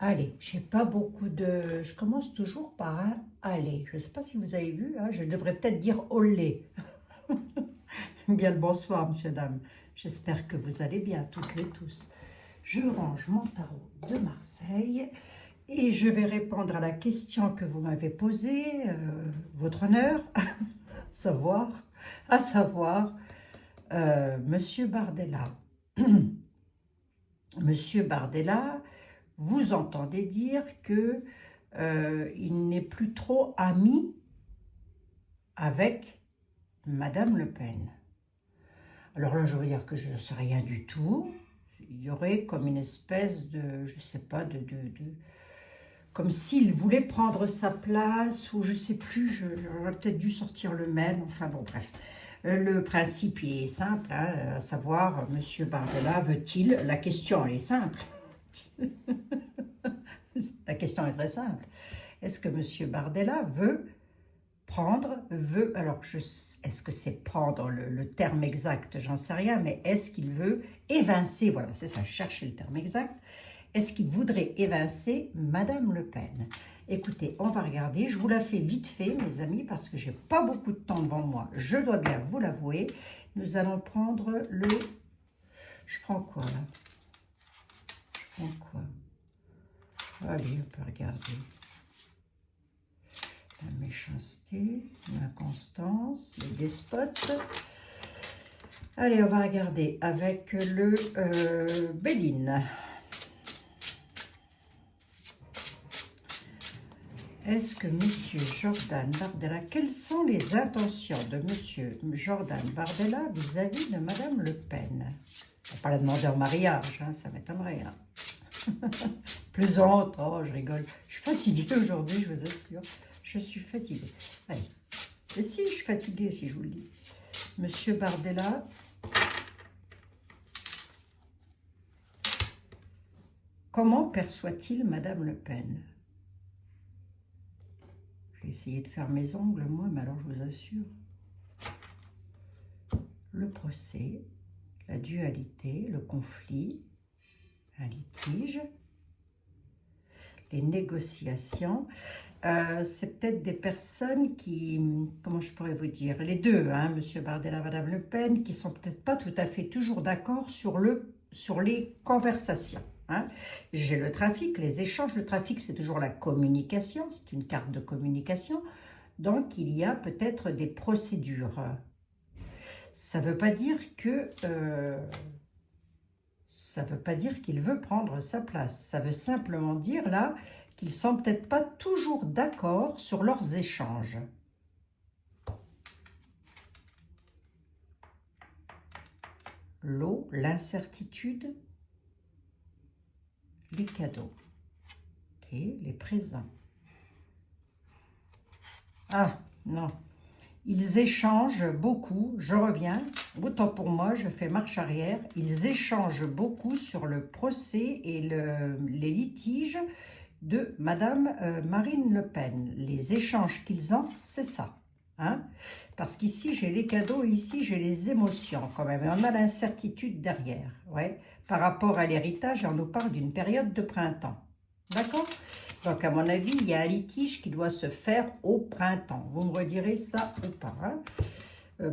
Allez, j'ai pas beaucoup de... Je commence toujours par un allez. Je ne sais pas si vous avez vu, hein, je devrais peut-être dire olé. Bien le bonsoir, monsieur, dame. J'espère que vous allez bien, toutes et tous. Je range mon tarot de Marseille et je vais répondre à la question que vous m'avez posée, votre honneur, savoir, à savoir, monsieur Bardella. Monsieur Bardella, vous entendez dire que il n'est plus trop ami avec Madame Le Pen. Alors là, je veux dire que je ne sais rien du tout. Il y aurait comme une espèce de, je ne sais pas, comme s'il voulait prendre sa place, ou je ne sais plus, j'aurais peut-être dû sortir le même, enfin bon, bref. Le principe est simple, hein, à savoir, Monsieur Bardella veut-il, la question est simple, la question est très simple, est-ce que Monsieur Bardella veut prendre, alors est-ce que c'est prendre le terme exact, j'en sais rien, mais est-ce qu'il veut évincer, voilà, c'est ça, je cherchais le terme exact, est-ce qu'il voudrait évincer Madame Le Pen? Écoutez, on va regarder, je vous la fais vite fait, mes amis, parce que j'ai pas beaucoup de temps devant moi, je dois bien vous l'avouer. Nous allons prendre le... Je prends quoi, là? Je prends quoi? Allez, on peut regarder. La méchanceté, l'inconstance, le despote. Allez, on va regarder avec le Béline. Est-ce que Monsieur Jordan Bardella, quelles sont les intentions de Monsieur Jordan Bardella vis-à-vis de Madame Le Pen? On va pas la demander en mariage, hein, ça m'étonnerait. Hein. Plaisante, oh je rigole. Je suis fatiguée aujourd'hui, je vous assure. Je suis fatiguée. Allez. Et si je suis fatiguée, si je vous le dis. Monsieur Bardella. Comment perçoit-il Madame Le Pen? J'ai essayé de faire mes ongles, moi, mais alors je vous assure. Le procès, la dualité, le conflit, un litige, les négociations. C'est peut-être des personnes qui, comment je pourrais vous dire, les deux, hein, Monsieur Bardella, Madame Le Pen, qui sont peut-être pas tout à fait toujours d'accord sur les conversations. Hein. J'ai le trafic, les échanges. Le trafic, c'est toujours la communication, c'est une carte de communication. Donc, il y a peut-être des procédures. Ça ne veut pas dire que... ça ne veut pas dire qu'il veut prendre sa place. Ça veut simplement dire, là, qu'ils ne sont peut-être pas toujours d'accord sur leurs échanges. L'eau, l'incertitude, les cadeaux, okay, les présents. Ah, non. Ils échangent beaucoup, je reviens, autant pour moi, je fais marche arrière. Ils échangent beaucoup sur le procès et les litiges de Madame Marine Le Pen. Les échanges qu'ils ont, c'est ça. Hein? Parce qu'ici, j'ai les cadeaux, ici, j'ai les émotions quand même. Et on a l'incertitude derrière. Ouais. Par rapport à l'héritage, on nous parle d'une période de printemps. D'accord? Donc, à mon avis, il y a un litige qui doit se faire au printemps. Vous me redirez ça ou pas, hein?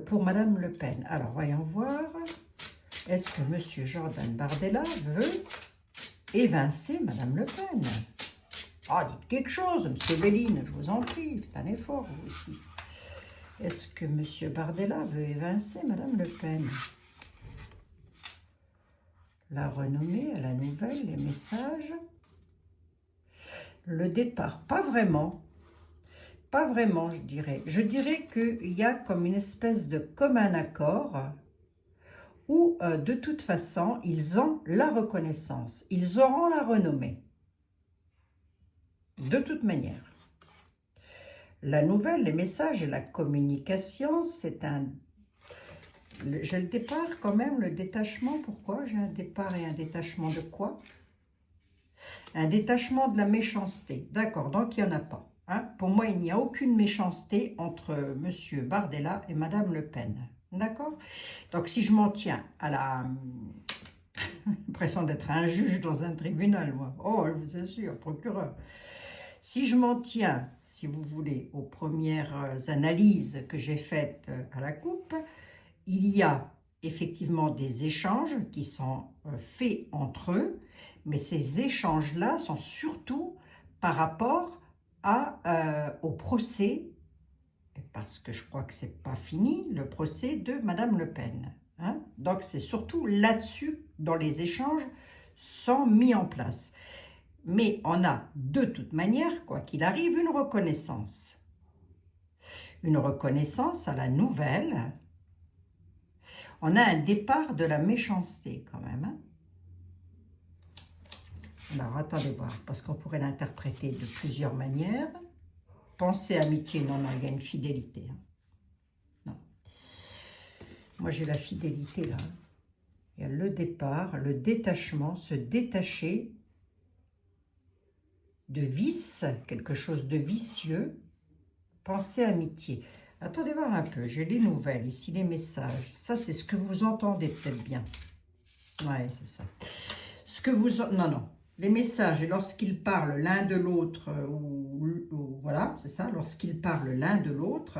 Pour Madame Le Pen. Alors, voyons voir. Est-ce que Monsieur Jordan Bardella veut évincer Madame Le Pen? Ah, dites quelque chose, Monsieur Béline, je vous en prie, faites un effort, vous aussi. Est-ce que Monsieur Bardella veut évincer Madame Le Pen? La renommée, la nouvelle, les messages. Le départ, pas vraiment. Pas vraiment, je dirais. Je dirais qu'il y a comme une espèce de commun accord où, de toute façon, ils ont la reconnaissance. Ils auront la renommée. De toute manière. La nouvelle, les messages et la communication, c'est un... J'ai le départ quand même, le détachement. Pourquoi j'ai un départ et un détachement de quoi? Un détachement de la méchanceté. D'accord, donc il n'y en a pas. Hein? Pour moi, il n'y a aucune méchanceté entre Monsieur Bardella et Madame Le Pen. D'accord? Donc si je m'en tiens L'impression d'être un juge dans un tribunal, moi. Oh, je vous assure, procureur. Si je m'en tiens, si vous voulez, aux premières analyses que j'ai faites à la coupe, il y a effectivement des échanges qui sont faits entre eux, mais ces échanges-là sont surtout par rapport au procès, parce que je crois que c'est pas fini, le procès de Madame Le Pen. Hein. Donc c'est surtout là-dessus, dans les échanges, sont mis en place. Mais on a de toute manière, quoi qu'il arrive, une reconnaissance. Une reconnaissance à la nouvelle. On a un départ de la méchanceté quand même. Hein. Alors attendez voir, parce qu'on pourrait l'interpréter de plusieurs manières. Pensée, amitié, non, non, il y a une fidélité. Hein. Non. Moi j'ai la fidélité là. Il y a le départ, le détachement, se détacher de vice, quelque chose de vicieux. Pensée, amitié. Attendez voir un peu, j'ai les nouvelles, ici les messages. Ça, c'est ce que vous entendez peut-être bien. Ouais, c'est ça. Ce que vous... Non, non. Les messages, et lorsqu'ils parlent l'un de l'autre, voilà, c'est ça, lorsqu'ils parlent l'un de l'autre,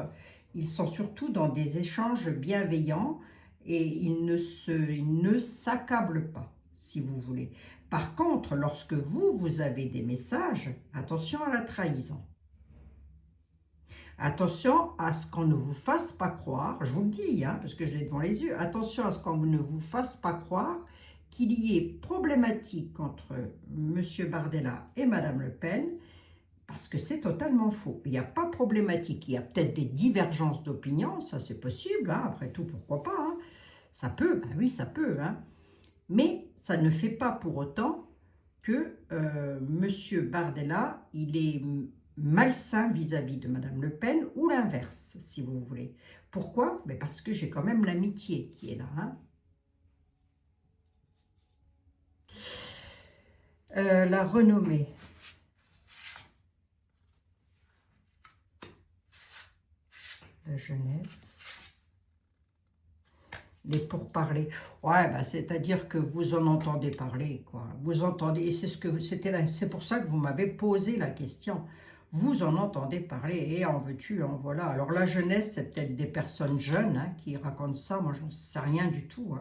ils sont surtout dans des échanges bienveillants et ils ne s'accablent pas, si vous voulez. Par contre, lorsque vous avez des messages, attention à la trahison. Attention à ce qu'on ne vous fasse pas croire, je vous le dis, hein, parce que je l'ai devant les yeux, attention à ce qu'on ne vous fasse pas croire qu'il y ait problématique entre M. Bardella et Mme Le Pen, parce que c'est totalement faux. Il n'y a pas problématique, il y a peut-être des divergences d'opinion, ça c'est possible, hein, après tout, pourquoi pas, hein. Ça peut, ben oui, ça peut, hein. Mais ça ne fait pas pour autant que M. Bardella, il est malsain vis-à-vis de Mme Le Pen, ou l'inverse, si vous voulez. Pourquoi? Mais parce que j'ai quand même l'amitié qui est là. Hein. La renommée. La jeunesse. Les pourparlers. Ouais, bah, c'est-à-dire que vous en entendez parler, quoi. Vous entendez, et c'est pour ça que vous m'avez posé la question. Vous en entendez parler, et en veux-tu, en voilà. Alors la jeunesse, c'est peut-être des personnes jeunes hein, qui racontent ça, moi j'en sais rien du tout.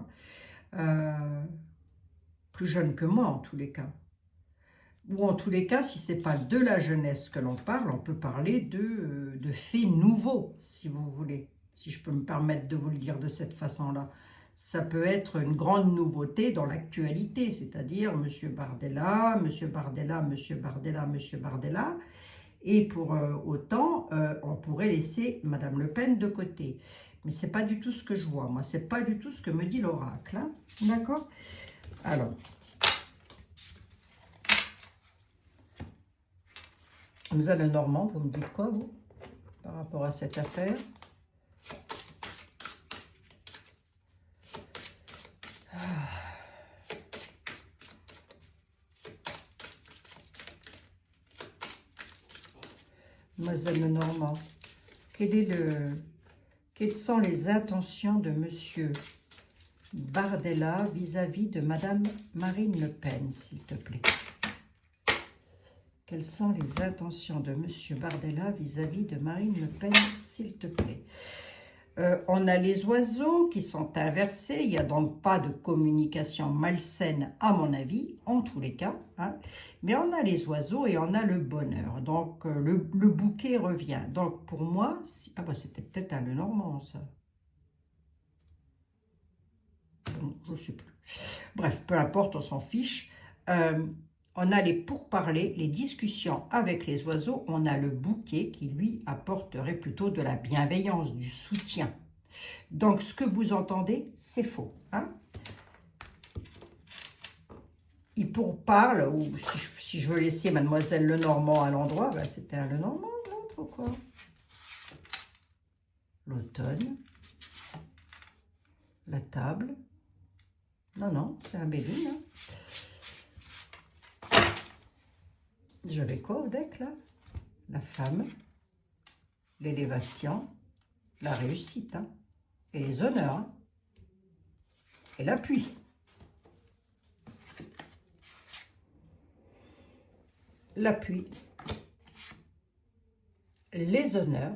Hein. Plus jeunes que moi en tous les cas. Ou en tous les cas, si ce n'est pas de la jeunesse que l'on parle, on peut parler de faits nouveaux, si vous voulez. Si je peux me permettre de vous le dire de cette façon-là. Ça peut être une grande nouveauté dans l'actualité, c'est-à-dire M. Bardella, M. Bardella, M. Bardella, M. Bardella. Et pour autant, on pourrait laisser Mme Le Pen de côté. Mais ce n'est pas du tout ce que je vois, moi. Ce n'est pas du tout ce que me dit l'oracle. Hein. D'accord? Alors... Vous avez le Normand, vous me dites quoi, vous, par rapport à cette affaire? Mademoiselle Lenormand, quelles sont les intentions de Monsieur Bardella vis-à-vis de Madame Marine Le Pen, s'il te plaît? Quelles sont les intentions de Monsieur Bardella vis-à-vis de Marine Le Pen, s'il te plaît? On a les oiseaux qui sont inversés, il n'y a donc pas de communication malsaine à mon avis, en tous les cas. Hein. Mais on a les oiseaux et on a le bonheur, donc le bouquet revient. Donc pour moi, ah bah c'était peut-être un Lenormand ça. Bon, je ne sais plus. Bref, peu importe, on s'en fiche. On a les pourparlers, les discussions avec les oiseaux. On a le bouquet qui, lui, apporterait plutôt de la bienveillance, du soutien. Donc, ce que vous entendez, c'est faux. Hein? Il pourparle, ou si je veux laisser Mademoiselle Lenormand à l'endroit, ben c'était un Lenormand, l'autre, ou quoi? L'automne. La table. Non, non, c'est un Béline. Hein? J'avais quoi au deck, là? La femme, l'élévation, la réussite, hein? Et les honneurs, hein? Et l'appui. l'appui, les honneurs.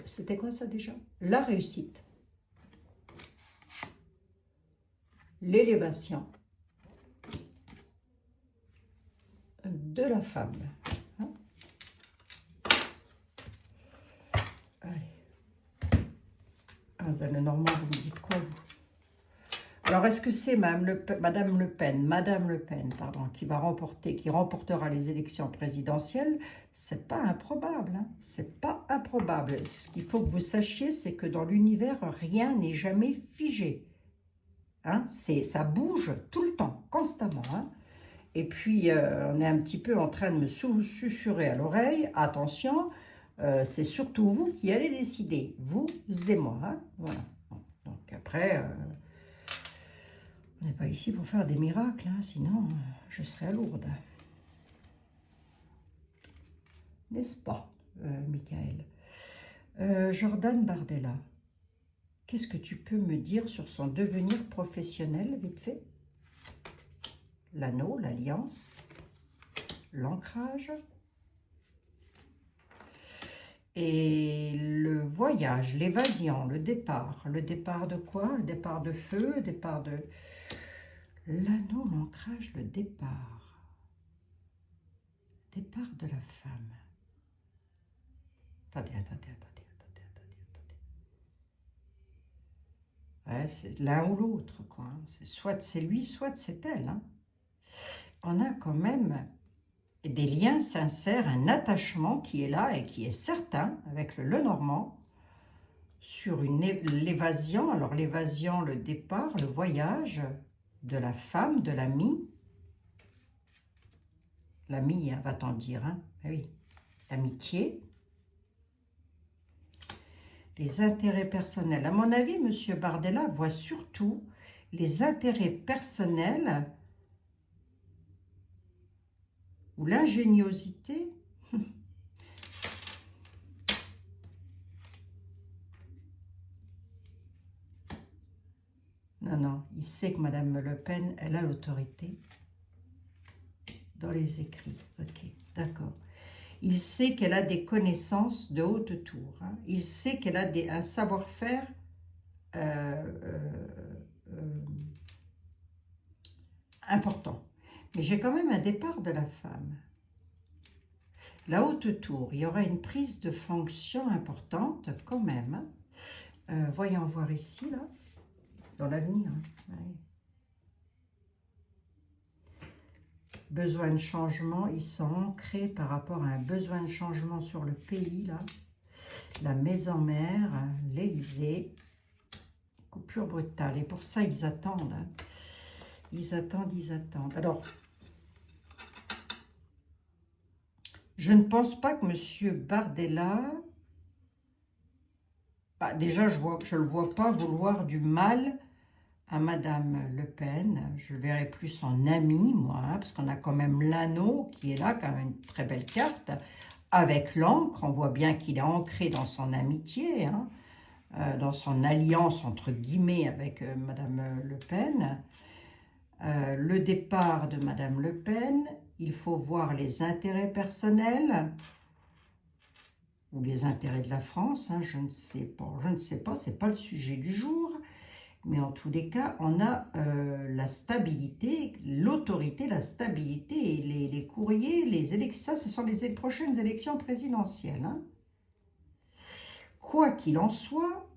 C'était quoi ça déjà? La réussite, l'élévation de la femme. Hein? Allez. Ah, le Normand, vous me dites quoi, vous? Alors, est-ce que c'est Madame Le Pen, pardon, qui remportera les élections présidentielles? C'est pas improbable, hein? C'est pas improbable. Ce qu'il faut que vous sachiez, c'est que dans l'univers, rien n'est jamais figé. Hein? Ça bouge tout le temps, constamment. Hein? Et puis, on est un petit peu en train de me susurrer à l'oreille. Attention, c'est surtout vous qui allez décider. Vous et moi. Hein? Voilà. Donc après... on n'est pas ici pour faire des miracles, hein, sinon je serais à Lourdes. N'est-ce pas, Michael? Jordan Bardella, qu'est-ce que tu peux me dire sur son devenir professionnel, vite fait? L'anneau, l'alliance, l'ancrage et le voyage, l'évasion, le départ. Le départ de quoi? Le départ de feu, le départ de... L'anneau, l'ancrage, le départ. Départ de la femme. Attendez. Ouais, c'est l'un ou l'autre, quoi. Hein. Soit c'est lui, soit c'est elle. Hein. On a quand même des liens sincères, un attachement qui est là et qui est certain avec le Lenormand sur l'évasion. Alors l'évasion, le départ, le voyage de la femme, de l'ami. L'ami, hein, va-t-on dire, hein? Ah oui, l'amitié. Les intérêts personnels. À mon avis, M. Bardella voit surtout les intérêts personnels ou l'ingéniosité. Non, il sait que Mme Le Pen, elle a l'autorité dans les écrits. Ok, d'accord. Il sait qu'elle a des connaissances de haute tour. Hein. Il sait qu'elle a un savoir-faire important. Mais j'ai quand même un départ de la femme. La haute tour, il y aura une prise de fonction importante quand même. Hein. Voyons voir ici, là, dans l'avenir. Hein. Ouais. Besoin de changement, ils sont ancrés par rapport à un besoin de changement sur le pays, là. La maison mère, l'Élysée, coupure brutale. Et pour ça, ils attendent. Hein. Ils attendent. Alors, je ne pense pas que M. Bardella... Bah, déjà, je ne le vois pas vouloir du mal à Madame Le Pen. Je le verrais plus en ami, moi, hein, parce qu'on a quand même l'anneau qui est là, quand même une très belle carte. Avec l'encre, on voit bien qu'il est ancré dans son amitié, hein, dans son alliance, entre guillemets, avec Madame Le Pen. Le départ de Madame Le Pen, il faut voir les intérêts personnels ou les intérêts de la France, hein, je ne sais pas, c'est pas le sujet du jour, mais en tous les cas, on a la stabilité, l'autorité, la stabilité et les courriers, les élections, ça, ce sont les prochaines élections présidentielles. Hein. Quoi qu'il en soit,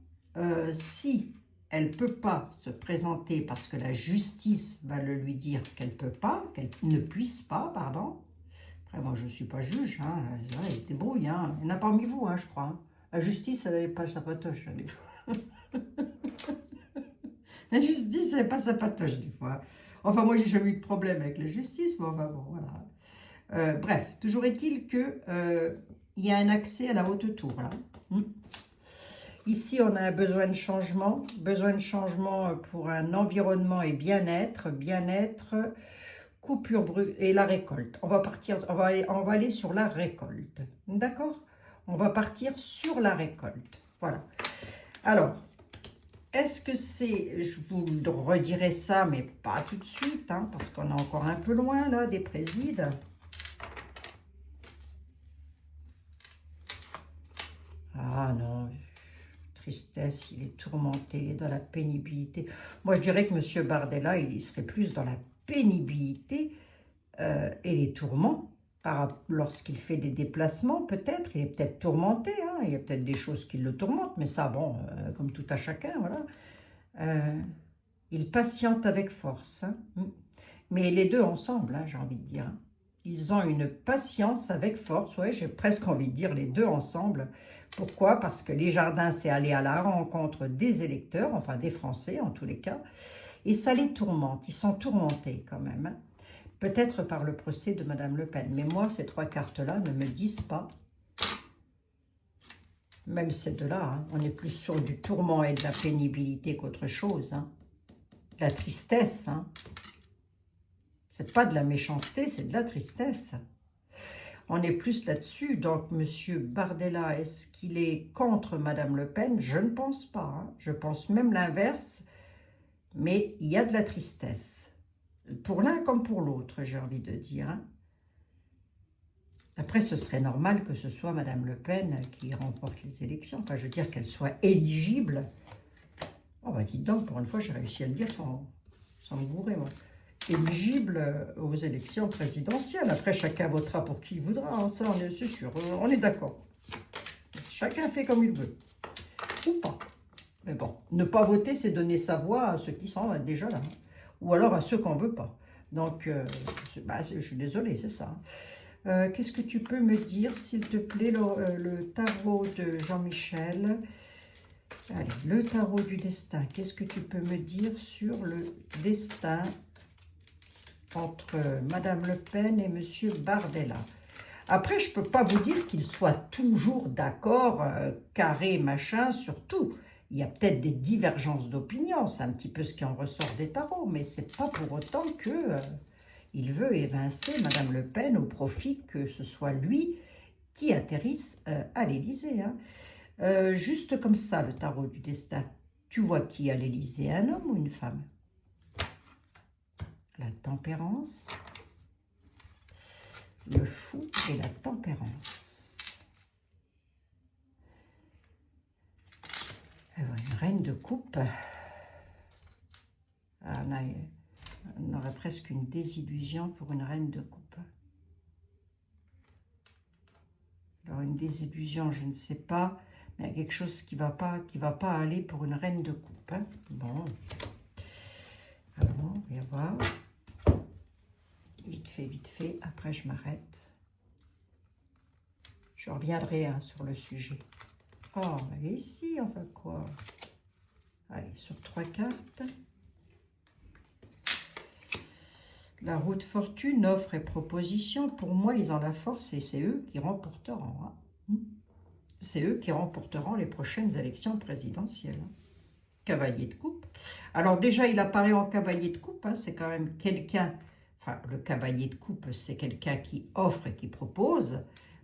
si elle ne peut pas se présenter parce que la justice va le lui dire qu'elle peut pas, qu'elle ne puisse pas, pardon. Après, moi, je ne suis pas juge, hein. Il se débrouille, hein. Il y en a parmi vous, hein, je crois. Hein. La justice, elle n'est pas sa patoche, des fois. La justice, elle n'est pas sa patoche, des fois. Enfin, moi, j'ai jamais eu de problème avec la justice, mais enfin, bon, voilà. Bref, toujours est-il que il y a un accès à la haute tour, là. Ici, on a un besoin de changement pour un environnement et bien-être, coupure brute et la récolte. On va aller sur la récolte, d'accord? On va partir sur la récolte, voilà. Alors, est-ce que c'est... Je vous redirai ça, mais pas tout de suite, hein, parce qu'on est encore un peu loin, là, des présides. Ah non, tristesse, il est tourmenté, il est dans la pénibilité. Moi, je dirais que M. Bardella, il serait plus dans la pénibilité et les tourments. Lorsqu'il fait des déplacements, peut-être, il est peut-être tourmenté, hein, il y a peut-être des choses qui le tourmentent, mais ça, bon, comme tout à chacun, voilà. Il patiente avec force, hein. Mais les deux ensemble, hein, j'ai envie de dire. Hein. Ils ont une patience avec force, ouais, j'ai presque envie de dire les deux ensemble. Pourquoi? Parce que les Jardins, c'est aller à la rencontre des électeurs, enfin des Français en tous les cas, et ça les tourmente, ils sont tourmentés quand même. Hein. Peut-être par le procès de Madame Le Pen, mais moi, ces trois cartes-là ne me disent pas, même ces deux-là, hein, on est plus sur du tourment et de la pénibilité qu'autre chose, hein. De la tristesse, hein. C'est pas de la méchanceté, c'est de la tristesse. On est plus là-dessus. Donc, M. Bardella, est-ce qu'il est contre Madame Le Pen? Je ne pense pas. Hein. Je pense même l'inverse. Mais il y a de la tristesse. Pour l'un comme pour l'autre, j'ai envie de dire. Hein. Après, ce serait normal que ce soit Madame Le Pen qui remporte les élections. Enfin, je veux dire qu'elle soit éligible. Oh, bah dites donc, pour une fois, j'ai réussi à le dire sans me bourrer, moi. Éligible aux élections présidentielles. Après, chacun votera pour qui il voudra, hein, ça, c'est sûr, on est d'accord. Chacun fait comme il veut, ou pas. Mais bon, ne pas voter, c'est donner sa voix à ceux qui sont déjà là, hein. Ou alors à ceux qu'on ne veut pas. Donc, je suis désolée, c'est ça. Qu'est-ce que tu peux me dire, s'il te plaît, le tarot de Jean-Michel? Allez, le tarot du destin. Qu'est-ce que tu peux me dire sur le destin entre Madame Le Pen et Monsieur Bardella? Après, je ne peux pas vous dire qu'ils soient toujours d'accord, carré, machin, sur tout. Il y a peut-être des divergences d'opinion, c'est un petit peu ce qui en ressort des tarots, mais ce n'est pas pour autant que il veut évincer Madame Le Pen au profit que ce soit lui qui atterrisse à l'Élysée. Hein. Juste comme ça, le tarot du destin. Tu vois qui à l'Élysée, un homme ou une femme? La tempérance, le fou et la tempérance. Une reine de coupe. On aurait presque une désillusion pour une reine de coupe. Alors une désillusion, je ne sais pas, mais il y a quelque chose qui va pas aller pour une reine de coupe. Hein. Bon. Alors, on va voir. Vite fait, après je m'arrête. Je reviendrai hein, sur le sujet. Oh, et ici, enfin quoi? Allez, sur 3 cartes. La roue de fortune, offre et proposition. Pour moi, ils ont la force et c'est eux qui remporteront. Hein. C'est eux qui remporteront les prochaines élections présidentielles. Hein. Cavalier de coupe. Alors déjà, il apparaît en cavalier de coupe. Hein, c'est quand même quelqu'un... Enfin, le cavalier de coupe, c'est quelqu'un qui offre et qui propose.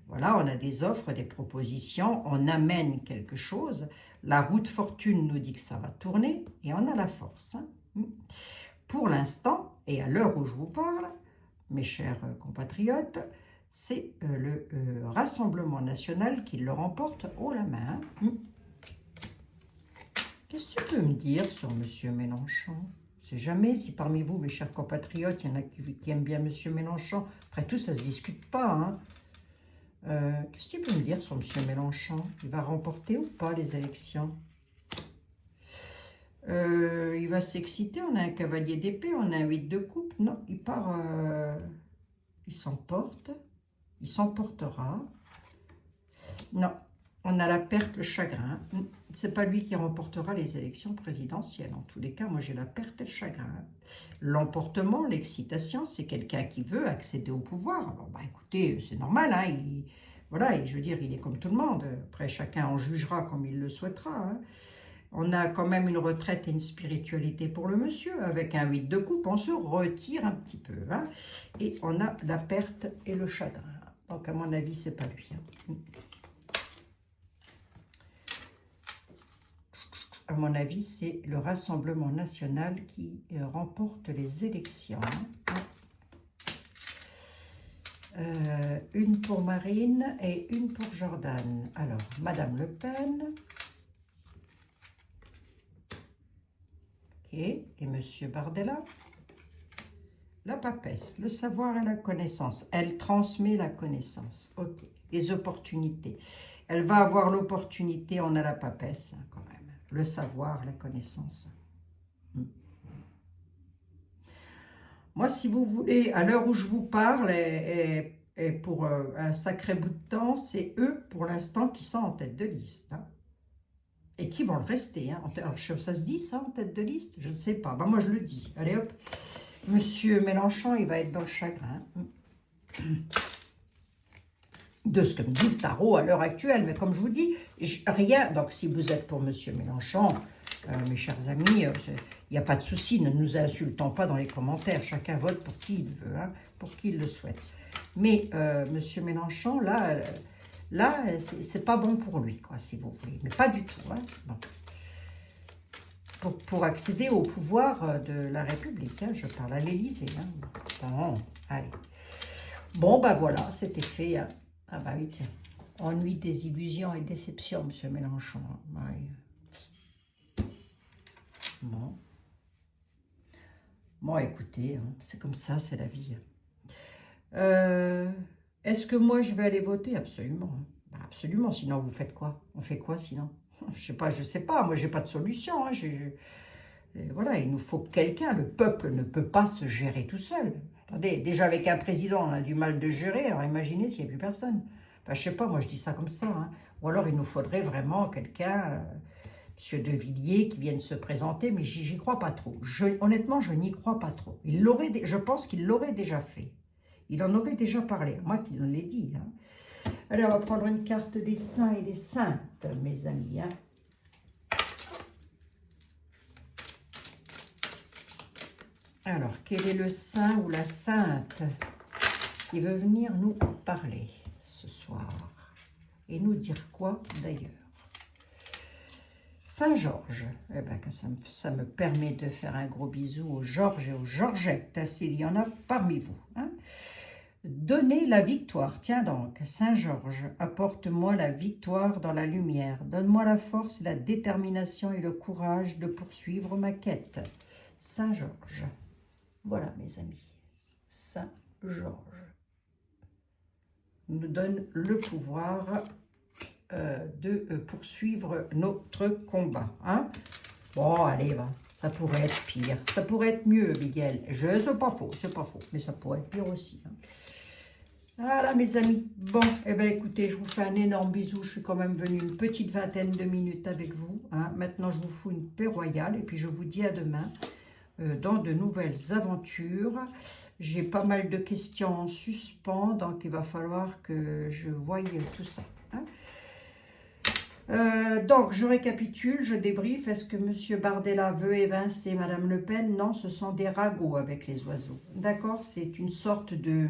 Voilà, on a des offres, des propositions, on amène quelque chose. La roue de fortune nous dit que ça va tourner et on a la force. Hein. Pour l'instant, et à l'heure où je vous parle, mes chers compatriotes, c'est le Rassemblement national qui le remporte haut la main. Qu'est-ce que tu peux me dire sur M. Mélenchon? Je ne sais jamais si parmi vous, mes chers compatriotes, il y en a qui aiment bien M. Mélenchon. Après tout, ça ne se discute pas. Hein. Qu'est-ce que tu peux me dire sur M. Mélenchon? Il va remporter ou pas les élections? Il va s'exciter, on a un cavalier d'épée, on a un 8 de coupe. Non, il part, il s'emporte, il s'emportera. Non, on a la perte, le chagrin. C'est pas lui qui remportera les élections présidentielles. En tous les cas, moi j'ai la perte et le chagrin. L'emportement, l'excitation, c'est quelqu'un qui veut accéder au pouvoir. Alors, bah écoutez, c'est normal, hein, voilà, et je veux dire, il est comme tout le monde. Après, chacun en jugera comme il le souhaitera, hein. On a quand même une retraite et une spiritualité pour le monsieur. Avec un 8 de coupe, on se retire un petit peu. Hein, et on a la perte et le chagrin. Donc, à mon avis, c'est pas lui. Hein. À mon avis, c'est le Rassemblement national qui remporte les élections. Une pour Marine et une pour Jordan. Alors, Madame Le Pen. Ok. Et Monsieur Bardella. La papesse, le savoir et la connaissance. Elle transmet la connaissance. Ok. Les opportunités. Elle va avoir l'opportunité, on a la papesse hein, quand même. Le savoir, la connaissance. Moi, si vous voulez, à l'heure où je vous parle, et pour un sacré bout de temps, c'est eux, pour l'instant, qui sont en tête de liste. Hein, et qui vont le rester. Hein. Alors, ça se dit, ça, en tête de liste? Je ne sais pas. Ben, moi, je le dis. Allez, hop. Monsieur Mélenchon, il va être dans le chagrin. De ce que me dit le tarot à l'heure actuelle. Mais comme je vous dis, rien. Donc, si vous êtes pour Monsieur Mélenchon, mes chers amis, il n'y a pas de souci. Ne nous insultons pas dans les commentaires. Chacun vote pour qui il veut, hein, pour qui il le souhaite. Mais Monsieur Mélenchon, là c'est pas bon pour lui, quoi, si vous voulez. Mais pas du tout. Hein. Bon. Pour accéder au pouvoir de la République, hein, je parle à l'Élysée. Hein. Bon, allez. Bon, ben voilà, c'était fait. Hein. Ah bah oui, tiens. Ennui, désillusion et déception, Monsieur Mélenchon. Ouais. Bon. Bon, écoutez, hein, c'est comme ça, c'est la vie. Est-ce que moi, je vais aller voter? Absolument. Bah, absolument, sinon vous faites quoi? On fait quoi sinon? Je sais pas, moi, j'ai pas de solution. Hein, voilà, il nous faut quelqu'un. Le peuple ne peut pas se gérer tout seul. Attendez, déjà avec un président, on a du mal de gérer, alors imaginez s'il n'y a plus personne. Enfin, je sais pas, moi je dis ça comme ça. Hein. Ou alors il nous faudrait vraiment quelqu'un, Monsieur De Villiers, qui vienne se présenter, mais j'y crois pas trop. Honnêtement, je n'y crois pas trop. Je pense qu'il l'aurait déjà fait. Il en aurait déjà parlé, moi qui l'ai dit. Hein. Allez, on va prendre une carte des saints et des saintes, mes amis. Hein. Alors, quel est le saint ou la sainte qui veut venir nous parler ce soir? Et nous dire quoi d'ailleurs? Saint-Georges, eh ben, ça me permet de faire un gros bisou aux Georges et aux Georgettes, s'il y en a parmi vous. Hein. Donnez la victoire, tiens donc, Saint-Georges, apporte-moi la victoire dans la lumière, donne-moi la force, la détermination et le courage de poursuivre ma quête. Saint-Georges. Voilà, mes amis, Saint-Georges nous donne le pouvoir de poursuivre notre combat. Hein? Bon, allez, va. Ça pourrait être pire. Ça pourrait être mieux, Miguel. C'est pas faux, mais ça pourrait être pire aussi. Hein. Voilà, mes amis. Bon, eh bien, écoutez, je vous fais un énorme bisou. Je suis quand même venue une petite vingtaine de minutes avec vous. Hein. Maintenant, je vous fous une paix royale et puis je vous dis à demain. Dans de nouvelles aventures. J'ai pas mal de questions en suspens, donc il va falloir que je voie tout ça. Hein. Donc, je récapitule, je débriefe. Est-ce que M. Bardella veut évincer Mme Le Pen? Non, ce sont des ragots avec les oiseaux. D'accord? C'est une sorte de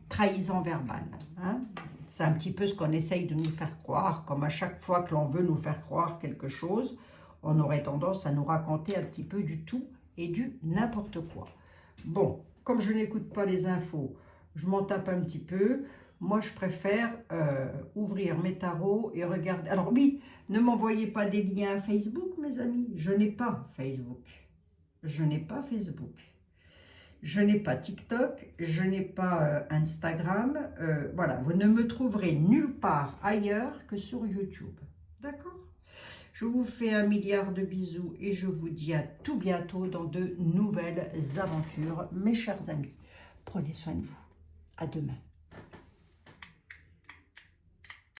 trahison verbale. Hein. C'est un petit peu ce qu'on essaye de nous faire croire, comme à chaque fois que l'on veut nous faire croire quelque chose, on aurait tendance à nous raconter un petit peu du tout et du n'importe quoi. Bon, comme je n'écoute pas les infos, je m'en tape un petit peu. Moi, je préfère ouvrir mes tarots et regarder. Alors oui, ne m'envoyez pas des liens Facebook, mes amis. Je n'ai pas Facebook. Je n'ai pas Facebook. Je n'ai pas TikTok. Je n'ai pas Instagram. Voilà, vous ne me trouverez nulle part ailleurs que sur YouTube. D'accord ? Je vous fais 1 milliard de bisous et je vous dis à tout bientôt dans de nouvelles aventures, mes chers amis. Prenez soin de vous. À demain.